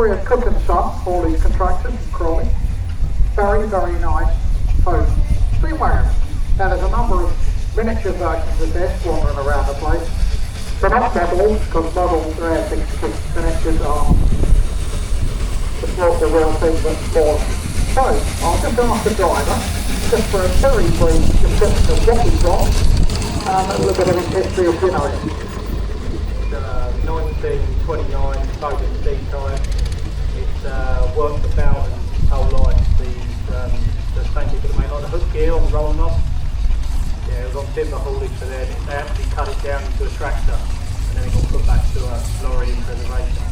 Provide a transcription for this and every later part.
delivery of Cook and Son, all these contractors from Crawley. Very, very nice home steam wagon. Now there's a number of miniature versions of this wandering around the place. They're not models, because models are air-66 miniatures are the real thing that's born. So, I'll just ask the driver, just for a very brief description of what we've got, and a little bit of his history of dinner. 1929 Foden steam time. It's worked about its whole life. The same people that make like the hook gear on the rolling knob. Yeah, it was on timber haulage for them. They actually cut it down into a tractor and then it got put back to a lorry in preservation.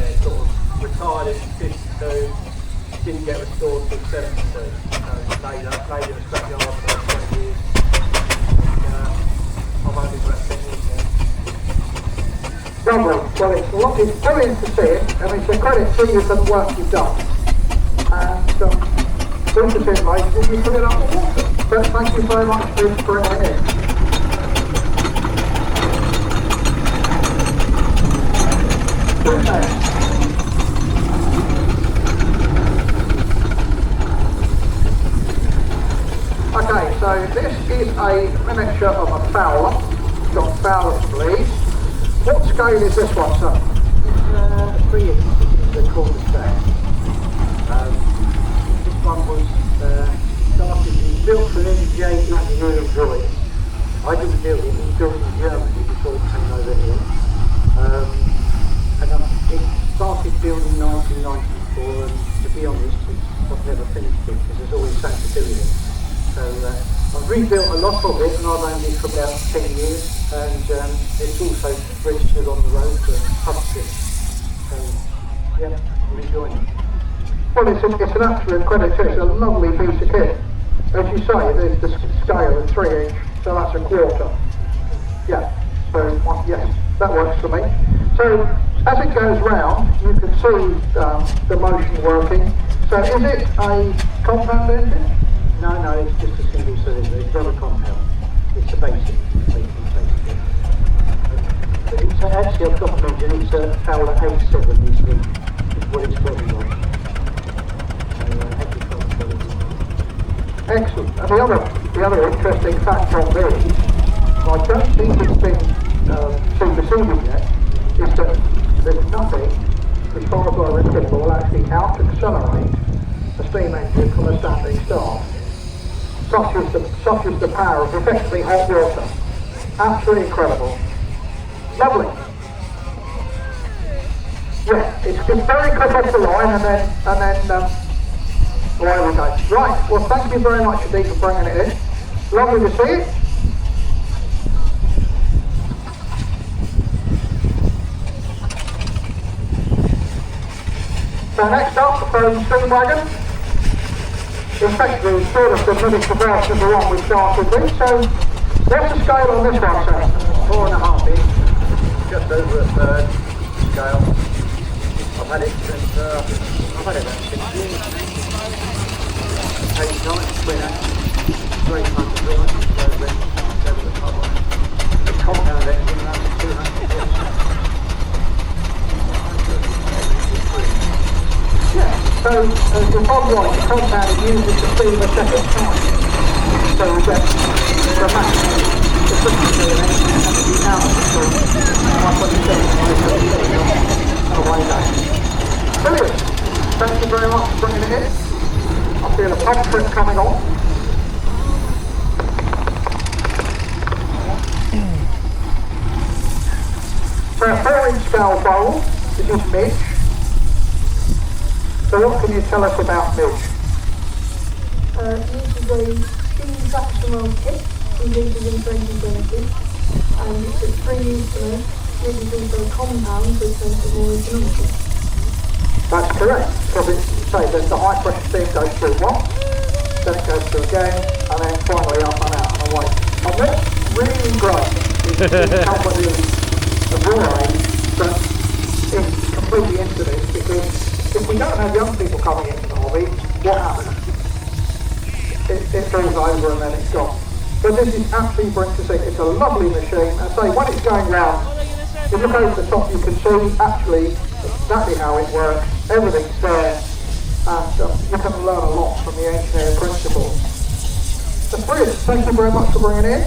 It sort of retired in 52, didn't get restored till 72. So it laid in a scrapyard for about 20 years. I've only been about 10 years now. Lovely. Well, it's brilliant to see it, and it's a credit to you for the work you've done. And winter simulation, you put it up the water. But thank you very much for bringing it in. Okay, so this is a miniature of a Fowler. It's got Fowler bleeds. What scale is this one, sir? It's 3 inches, they call it there. This one was built for an MJ engineering drawing. I didn't build it, it was built in Germany before it came over here. It started built in 1994, and to be honest, I've never finished it because there's always something to do with it. So I've rebuilt a lot of it, and I've owned it for about 10 years, and it's also registered on the road for publishing. So yeah, I'm enjoying it. Well, it's an absolute credit to it. It's a lovely piece of kit. As you say, there's the scale of 3 inch, so that's a quarter. Yeah, so yes, that works for me. So as it goes round, you can see the motion working. So is it a compound engine? No, it's just a single cylinder. It's not a compound. It's a basic. But it's actually a compound engine. It's a Fowler 87 is what it's running on. Excellent. And the other interesting fact on these, I don't think it's been superseded yet, is that there's nothing, as far as I remember, that will actually out-accelerate a steam engine from a standing start. Such is the power of effectively hot water. Absolutely incredible. Lovely. Yeah, it's very quick off the line, and then there we go. Right, well thank you very much indeed for bringing it in. Lovely to see it. So next up, the foam steam wagon. Effectively, it's sort of the miniature version of the one we started with. So, what's the scale on this one, sir? 4.5 inch, just over a third scale. I've had it since, I've had it about 6 years. 8 nights, twin axle, great fun to drive, so then over the top. The compound engine runs 200 horsepower. Yeah, so if I'm right, the compound uses the steam a second time. So we get the maximum efficiency and energy out of the steam. And away goes. Brilliant. Thank you very much for bringing it in. I feel a pump trip coming on. So a 4-inch scale bowl. This is Midge. So what can you tell us about Midge? This is a steam traction roll kit, completed in 2020, and it's a 3 instrument. Midge is also a compound, which makes it more economical. That's correct, because there's the high pressure steam goes through once, then it goes through again, and then finally up and out and away. And what's really great is the company of your age that is completely into this, because if we don't have young people coming into the hobby, what happens? It falls over and then it's gone. But this is absolutely brilliant to see. It's a lovely machine, and so when it's going round you look over the top, you can see actually exactly how it works. Everything's there, and you can learn a lot from the engineering principles. That's brilliant. Thank you very much for bringing it in.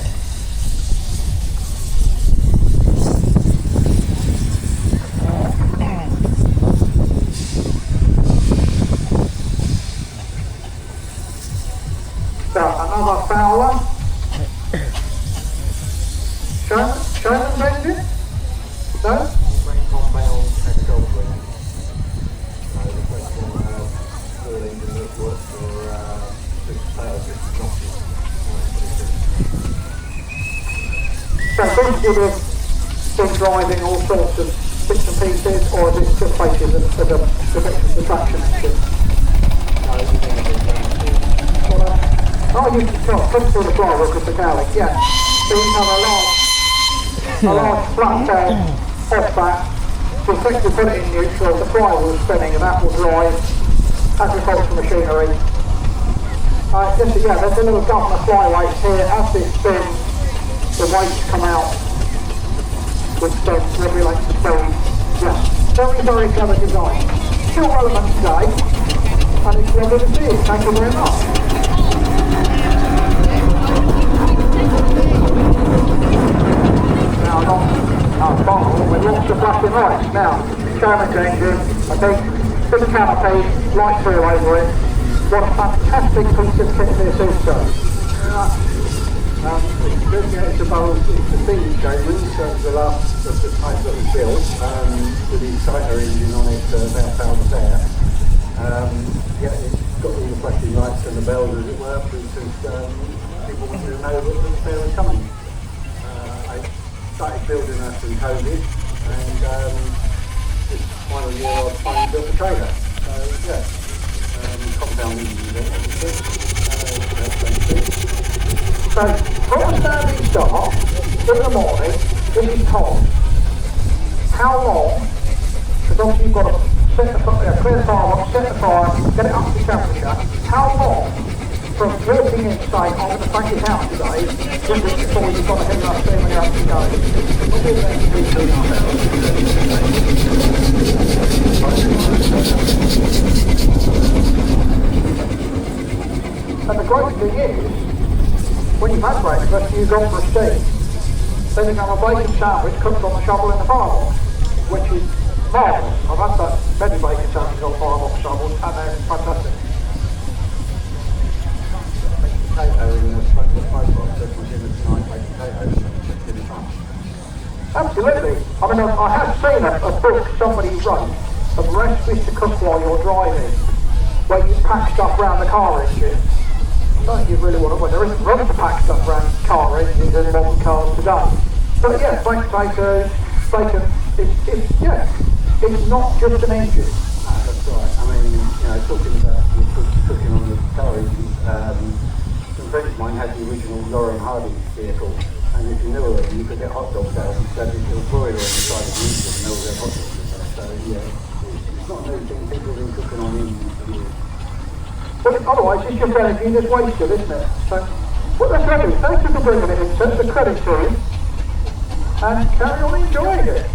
So another Fowler. Showman's engine? No? So this would have been driving all sorts of bits and pieces, or is it just basically the traction engine? Oh, you can put through the flywheel because the cowling, yeah. So you can have a large flat tail off that, so effectively put it in neutral, the flywheel is spinning and that will drive agricultural machinery. There's a little governor flyweight here. As this spins, the weights come out, which then regulates the speed. Yeah, very, very clever design. Still relevant today, and it's lovely to see it. Thank you very much. With lots of flashing lights. Now, Showman's engine, a big canopy, light through over it. What a fantastic piece of kit this is, sir. It's about the thing, Showman, so the last of the type that was built, with the exciter engine on it, about 1,000 air. It's got all the flashing lights and the bells, as it were, because people wanted to know that the fair was coming. I started building that through COVID, and this final year I was finally built the trailer. So yeah, compound engine, obviously. So, from a standing start, in the morning, this is Tom. How long, because obviously you've got to set the fire, clear the fire up, set the fire, get it up to temperature. How long from walking in, say, I'm going to take it out today, just before you've got to hit that steam and you're up to go? And the great thing is, when you've had breakfast, you go for a steam. Then you have a bacon sandwich cooked on the shovel in the firebox, which is marvellous. I've had that many bacon sandwiches on firebox shovels, and they're fantastic. Absolutely. I mean, I have seen a book somebody wrote of recipes to cook while you're driving, where you pack stuff around the car engine. I don't think you really want to, well, there isn't room to pack stuff around car engines in modern cars today. But yeah, baked potatoes, bacon, it's not just an engine. That's right. I mean, talking about cooking on the car engine, some friends of mine had the original Lauren Hardy vehicle, and if you knew it, you could get hot dogs out and set it to a broiler on the side of the engine, and there were hot dogs in there. So yeah, it's not a new thing. People have been cooking on engines for years. But otherwise, it's just energy that's wasted, isn't it? So, well, that's lovely. Thank you for bringing it in, sir. The credit to you. And carry on enjoying it.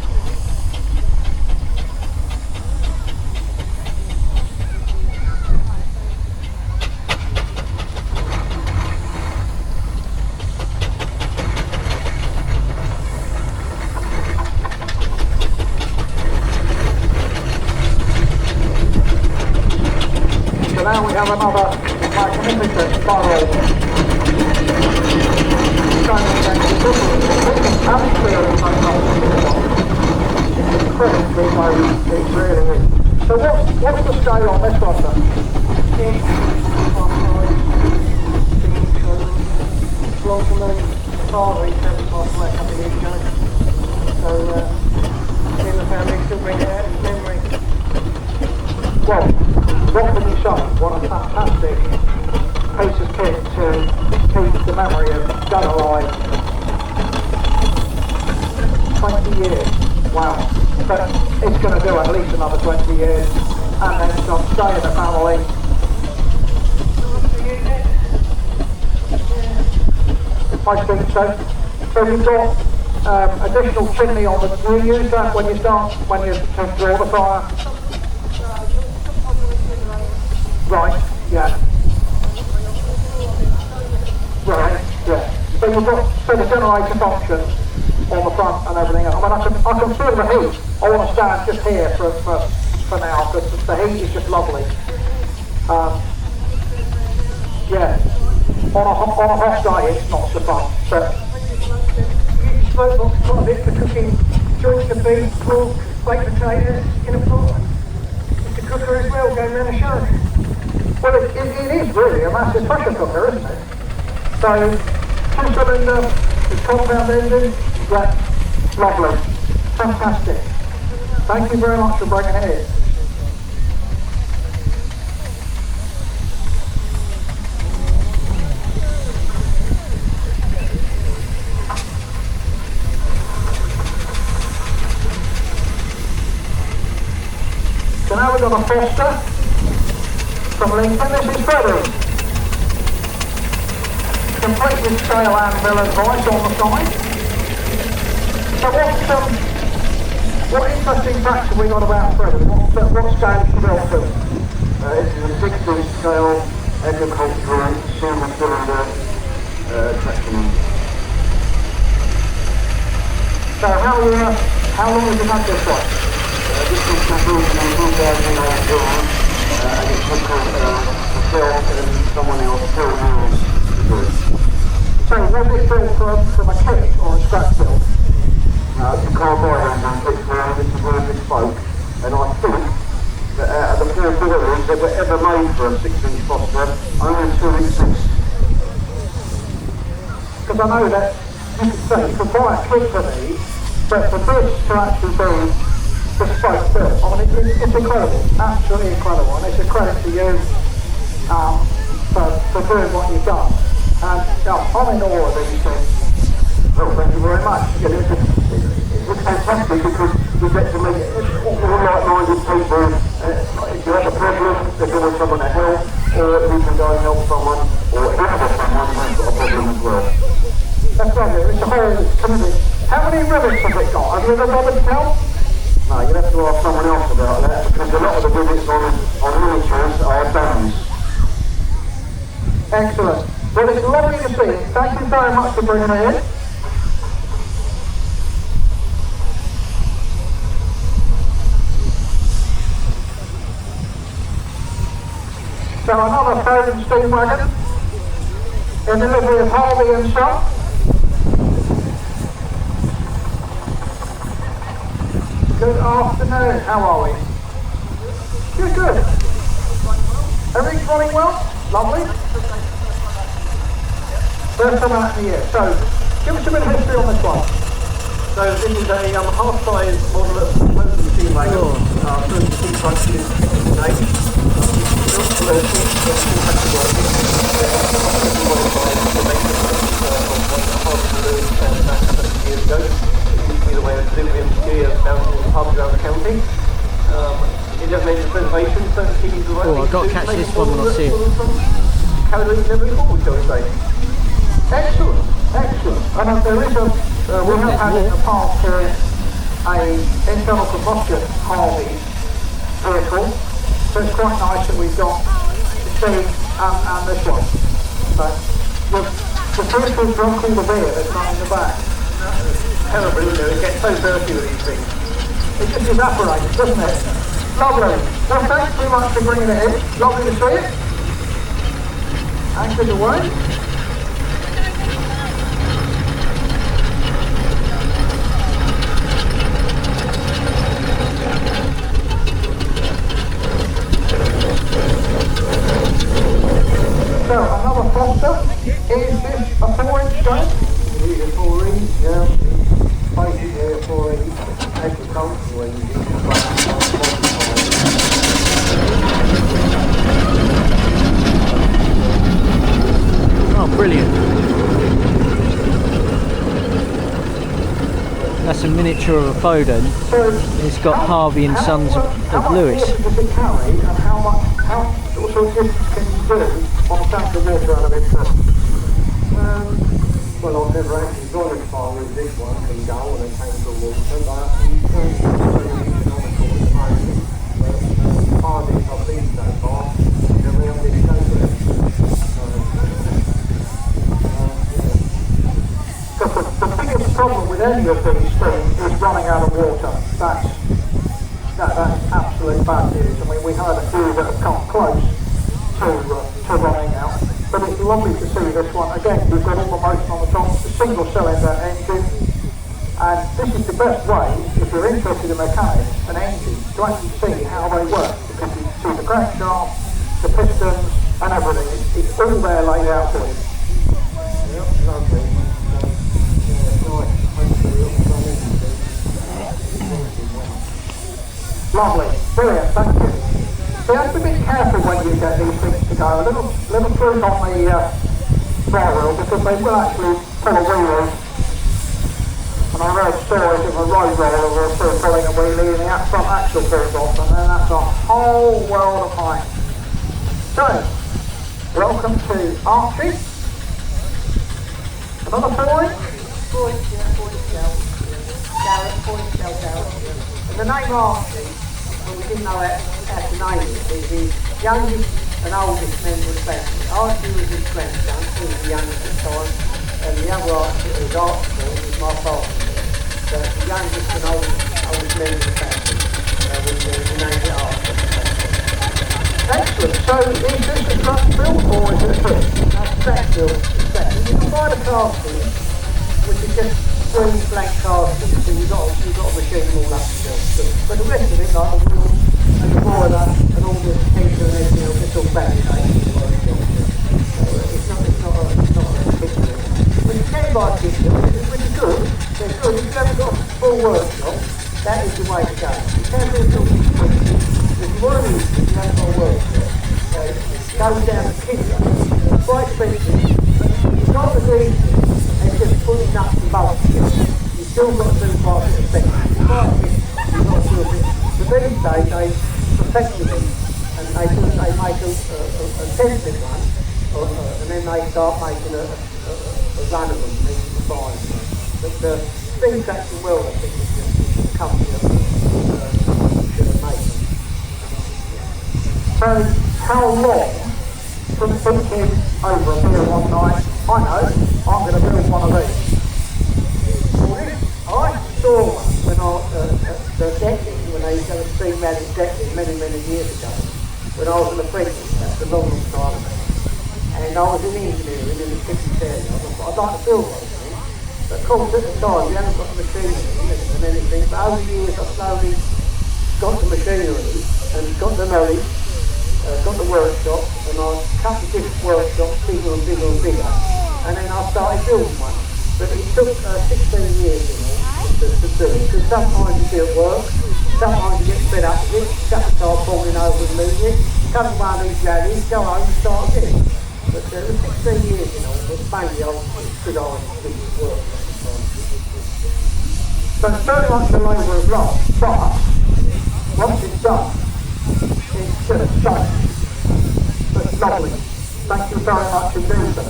So now we have another magnificent barrel. It really is. So what's the scale on this one then? Well, what can you say? What a fantastic piece of kit to keep the memory of Dad alive. 20 years. Wow. But it's going to do at least another 20 years, and then some stay in the family. I think so. So you've got additional chimney on the, do you use that when you start, when you to draw the fire? Right, yeah. Right, yeah. So you've got, so the generator function on the front and everything else. I mean, I can feel the heat. I want to stand just here for now, because the heat is just lovely. Yeah, on a hot day it's not so fun, but You spoke quite a bit for cooking joints of beef, pork, baked potatoes in a pot. It's a cooker as well, going round the show. well, it is really a massive pressure cooker, isn't it? So, 2-cylinder, it's compound engine, yeah, lovely, fantastic. Thank you very much for bringing it in. So now we've got a Foster from Lincoln. This is Freddie. Complete with scale and mill advice on the side. So what interesting facts have we got about Freddie? What scale is the built to? This is a 6-inch scale agricultural single cylinder traction engine. So how long have you had this one? This was built in 2018 and it took myself and someone else 4 years to do it. So was it built from a kit or a scratch build? It's a carbide engine, this is very bespoke, and I think that out of the 4 boilers that were ever made for a 6-inch Foster, only 2 exist. Because I know that you could say you could buy a kit for these, but for this to actually be bespoke built, I mean it's incredible, absolutely incredible, and it's a credit to you for doing what you've done. And I'm in awe of these things. Well, thank you very much. It's fantastic because we get to meet all like-minded people. If you have a problem, there's always someone to help, or you can go and help someone, or help someone who's got a problem as well. That's lovely, it's a whole community. How many rivets has it got? Have you ever bothered to count? No, you'll have to ask someone else about that, because a lot of the rivets on miniatures are dummies. Excellent. Well, it's lovely to see you. Thank you very much for bringing it in. So another Foden steam wagon in delivery of Harvey and Son. Good afternoon, how are we? Good. Everything's running well? Lovely. First time out in the year. So, give us a bit of history on this one. So this is a half-size model of Foden steam wagon. First steam function today. Built for the steam factory working. Modified to make it half balloon back 70 years ago. It used to be the way of delivery of ski down to the pubs around the county. It has made its reservation, so the keys are right. Oh, I've got to catch this one when I see it. Carried it every forward, shall we say. Excellent. And there is we have had in the past a internal combustion Harvey vehicle, so it's quite nice that we've got the steam and this one. So the first one's drunk all the beer that's not in the back. Terrible, isn't it? It gets so dirty with these things. It just evaporates, doesn't it? Lovely. Well, thanks very much for bringing it in. Lovely to see it. Anchored away. So, another Foster. Is this a 4-inch stone? These are 4-inch, yeah. Basically a 4-inch agricultural engine. Oh, brilliant. That's a miniature of a Foden. It's got Harvey and Sons of Lewis. How much does it carry and how sort of distance can you do on a tank of water out of interest? Well, I've never actually gone as far as this one can go when it came to water, but it's very economical at the moment. But the farthest I've been so far is around this coast. The biggest problem with any of these things is running out of water. That's absolute bad news. I mean, we had a few that have come close to running out, but it's lovely to see this one. Again, you've got all the motion on the top, the single cylinder engine, and this is the best way, if you're interested in mechanics and engines, to actually see how they work, because you can see the crankshaft, the pistons, and everything. It's all there laid out for you. Yep, lovely. Lovely, brilliant, thank you. So you have to be careful when you get these things to go. A little proof on the flywheel, because they will actually pull a wheel. And I read stories of a road roller or sort of pulling a wheelie and the front axle falls off, and then that's a whole world of pain. So, welcome to Archie. Another point? And the name Archie, well, we didn't know how to name it. He's the youngest and oldest member of the family. Archie was his grandson, he was the youngest at the time, and the other Archie, who was Archibald, was my father. So the youngest and oldest member of the family. We named it Archie. Excellent. So is this a truck built or is it a fit? That's built. You can buy the casting, which is just 3 blank castings, so you've got to machine them all up yourself. But the rest of it, like the wheel and the boiler and all the heater and everything else, it's all fabricated. So it's not a particular. When you can buy systems, which is good, they're good. If you haven't got a full workshop, that is the way to go. You can do something quick. If you want to use it, you haven't got a workshop. So go down to Kidder. It's quite expensive, but it's not as easy. It's just putting nuts and bolts together. You've still got to do part of the thing. You've got to do a bit. But these days they perfect it and they make a tested one, and then they start making a run of them and you can buy them. But the things actually well, I think, is the company that should have made them. So how long from thinking over a beer one night, I know, I'm going to build one of these? I saw one when the decking, when they used to have a steam magic decking many years ago, when I was an apprentice. That's a long time ago. And I was in engineering in the kitchen area. I'd like to build one of them. But of course at the time you haven't got the machinery and anything. But over the years I've slowly got the machinery and got the knowledge, got the workshop, and I cut the different workshops bigger and bigger and bigger. And then I started building one. But it took 16 years to do it, because sometimes you do it work, sometimes you get fed up with it, shut the car falling over and lose it, come to one of these rallies, go home and start again. But it was 16 years, but mainly I was good old work. So it's very much a labour of love, but once it's done, it's just safe. It's lovely. Thank you very much indeed, sir.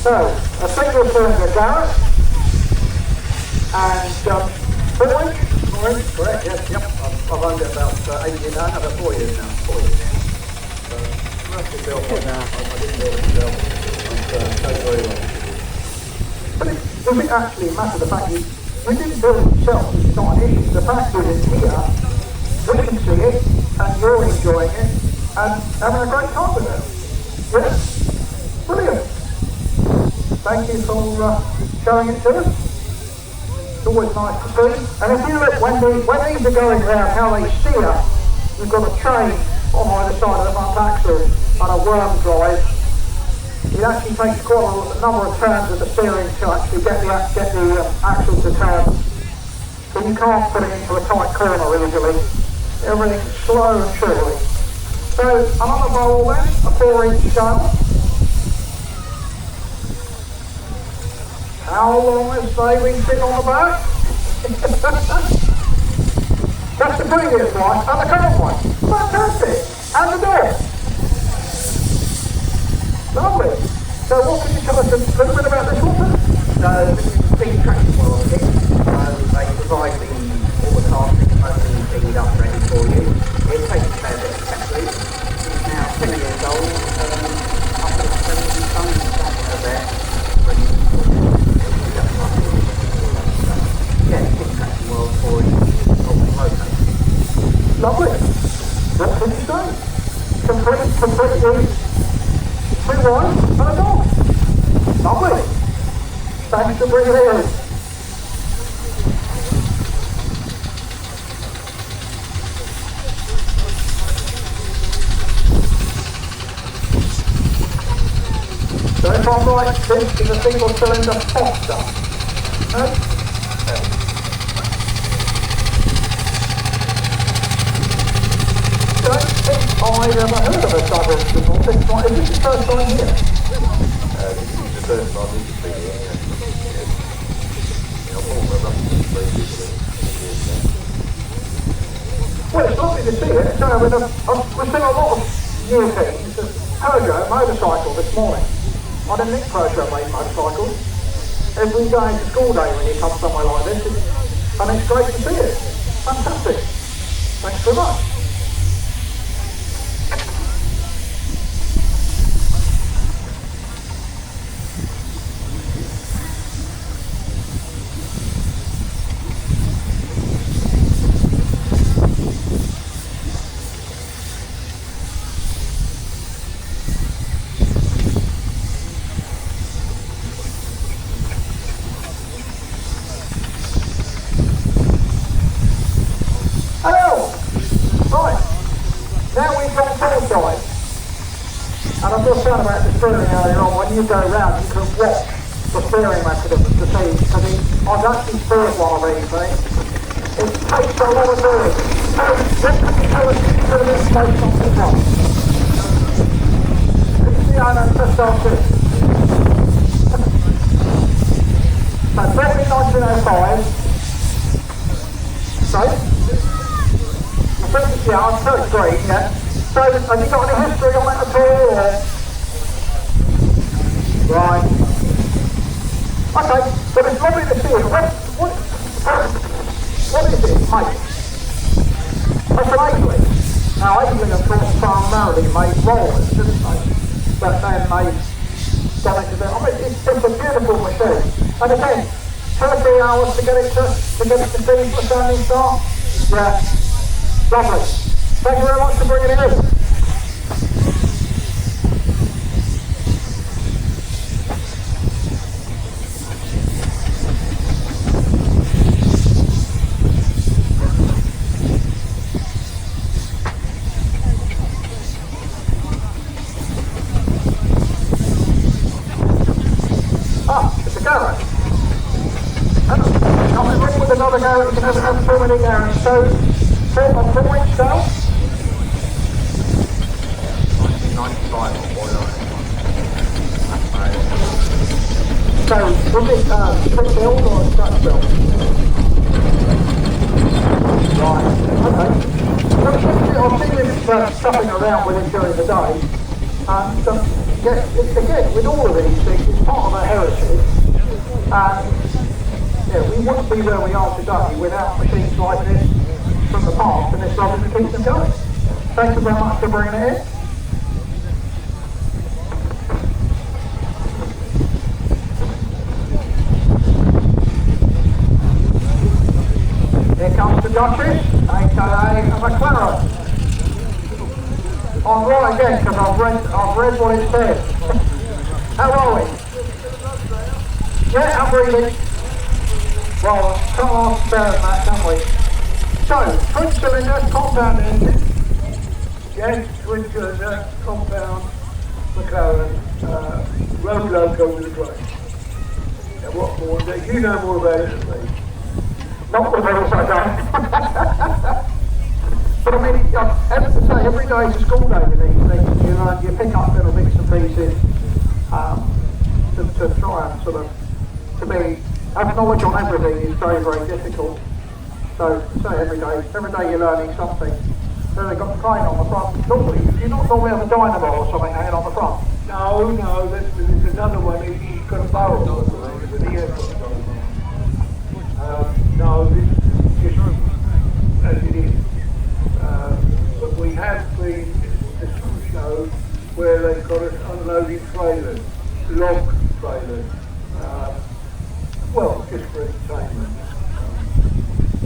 So, a single cylinder Garrett, and 4 inch, correct? Yes, yep. I've owned it about 8 years now, about 4 years now. 4 years. So, mostly built one now. I didn't build it myself. It's done very well. But does it actually matter the fact you didn't build it yourself, it's not an issue. The fact is it's here, we can see it, and you're enjoying it, and having a great time with it. Yes? Brilliant. Thank you for showing it to us. It's always nice to see. And if you look, when these are going round, how they steer, you've got a chain on either side of the front axle and a worm drive. It actually takes quite a number of turns of the steering to actually get the axle to turn. So you can't put it into a tight corner easily. Everything's slow and surely. So another bowl then, a 4-inch gun. How long has they been sitting on the back? That's the previous one, and the current one. Fantastic! And the door. Lovely. So what can you tell us a little bit about this one? So this is the big tracking world kit. They provide all the casting only feed up ready for you. It takes a fair bit of accessories. It's now 10 years old. Up to 70 tons of there. Yeah, big tracking world for you. Lovely. What can you say? Completely free wine and a dog. Lovely. Thanks for bringing it in. So if I'm right, this is a single cylinder Foster. No? I've never heard of a cyber before. Is this the first time here? This is the first time this has been here. Well, it's lovely to see it. So, I mean, we've seen a lot of new things. Peugeot motorcycle this morning. I didn't think Peugeot made motorcycles. Every day is a school day when you come somewhere like this, and it's great to see it. Fantastic. Thanks very much. And I've just found about the steering earlier on, when you go round you can watch the steering mechanism to see, because I've actually steered one of these things. It takes a lot of doing. So what can you tell us about this based on this one? This is the owner of SR2. So built in 1905. So, yeah, I'm 33, yeah. So, have you got any history on it at all, or? Right. Okay, but it's lovely to see it. What is it, mate? That's an Aisling. Now, Aisling, of course, primarily made rollers, didn't they? But then they got into the... I mean, it's a beautiful machine. And again, 2 or 3 hours to get it to feed for standing start. Yeah, lovely. Thank you very much for bringing it in. It's a garage. Nothing wrong with another garage, you never have so many garages. So, on 4-inch scale? 95 or whatever. So, was it truck build or scratch build? Right, okay. Well, I've seen this stuffing around with it during the day. Again, with all of these things, it's part of our heritage. And we wouldn't be where we are today without machines like this from the past, and it's lovely to keep them going. Thank you very much for bringing it in. Here comes the Duchess, aka a McLaren. I'm right again because I've read what it says. How are we? Yeah, I'm reading. Well, come on, spare that, can't we? So, twin cylinder, compound engine. Yes, twin cylinder, compound, McLaren, road logo with a drive. Now what more? You know more about it than me. Not the rules I don't. But I mean, every day is a school day with these things. You pick up little bits and pieces to try and sort of, have knowledge on everything is very, very difficult. So say every day you're learning something. So they've got the crane on the front. Normally, you not normally have a dynamo or something hanging on the front. No, there's another one. He's got a barrel, but he has got a dynamo. No, this is just as it is. But we have been to some shows where they've got us unloading trailers, log trailers. Well, just for entertainment.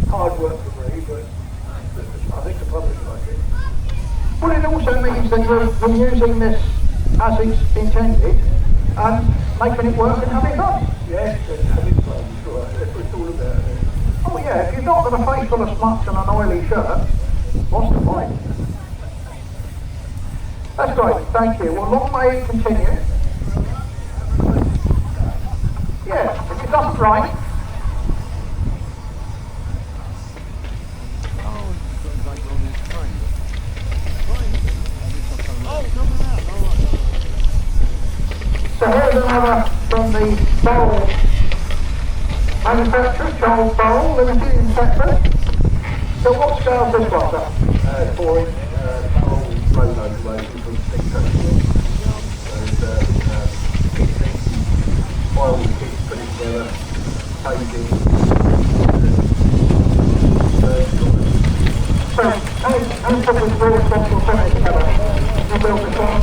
Hard work for me, but I think the public like it. Well, it also means that you're using this as it's intended and making it work and having fun. Yes, and having fun, right. That's what it's all about. Oh yeah, if you've not got a face full of smuts and an oily shirt, what's the point? That's great, thank you. Well, long may it continue. Yeah, if it doesn't rain. So here's another from the Bowl manufacturer, Charles Bowl, Limited in Stratford. So what scale's this one, sir? 4-inch road motorway from Stick and oil kits put it together, paving, So, how put this very special finish together? You built this one?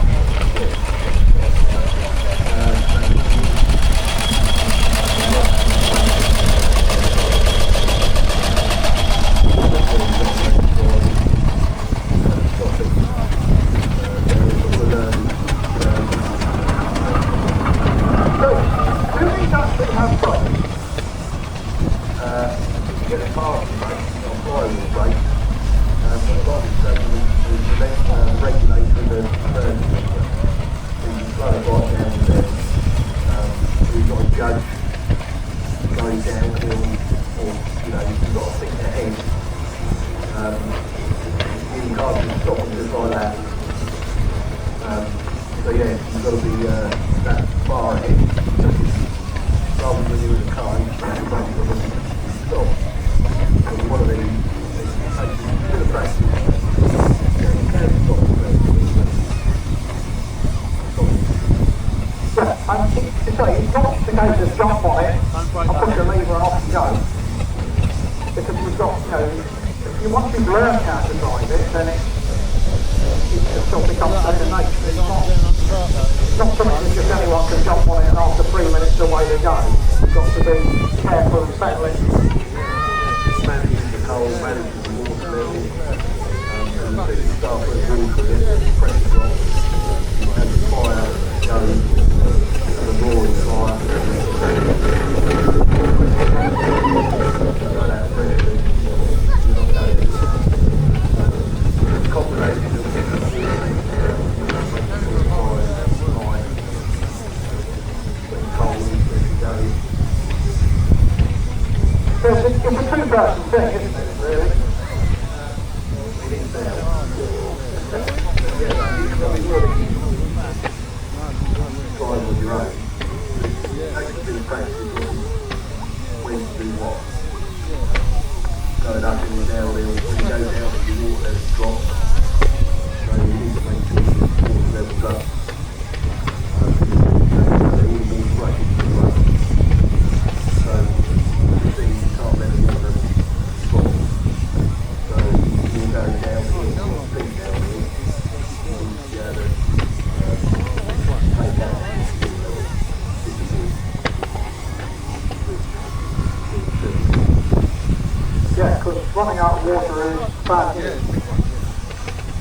Running out of water is bad news.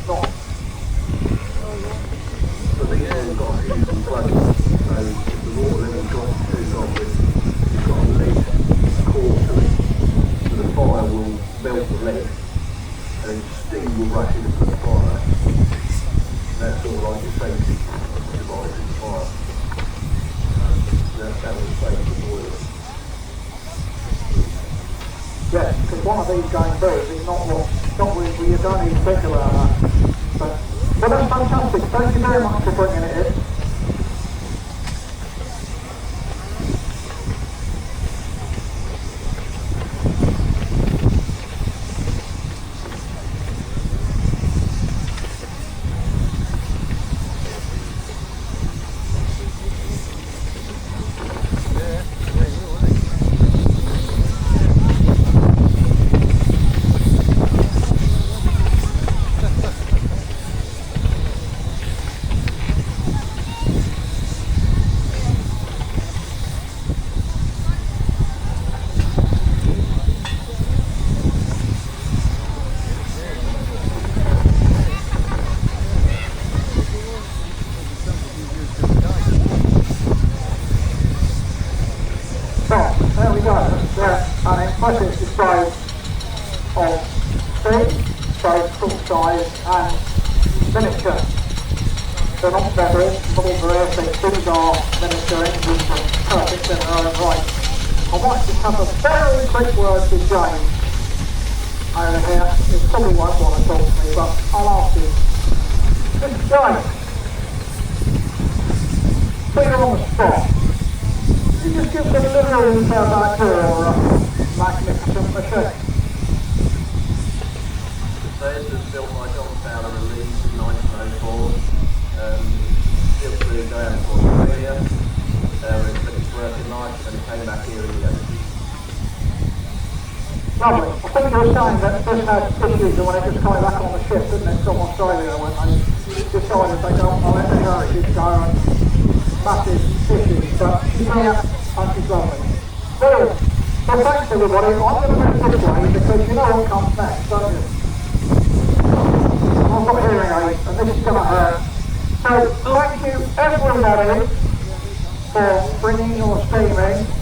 Not. So these have got a few complaints. So if the water level drops too low, you've got a lead core to it. So the fire will melt the lead and steam will rush into the fire. That's sort of like your safety device in the fire. That will save the boiler. Yes, because one of these going through is not what you don't even think about that. But that's fantastic. Thank you very much for bringing it in. stop. There we go. That's an impressive display of speed, both full size and miniature. They're not feathers, but all the rare things. These are miniature engines and perfect in their own right. I might just have a very quick word with James over here. He probably won't want to talk to me, but I'll ask him. Mr. James, put you on the spot. Could you just give us a little insight about your magnificent machine? This was built by John Fowler and Leeds in 1904. Built to go out to Australia. It finished working life and it came back here in the 80s. Lovely. I think you were saying that this had issues when it just came back on the ship, didn't it, from Australia when they decided they don't want to let the heritage go and massive issues, but yeah, she's lovely. Brilliant. Well, thanks everybody. I'm going to move this way because you know what comes next, don't you? I've got hearing aids and this is going to hurt. So thank you everybody for bringing your steam in.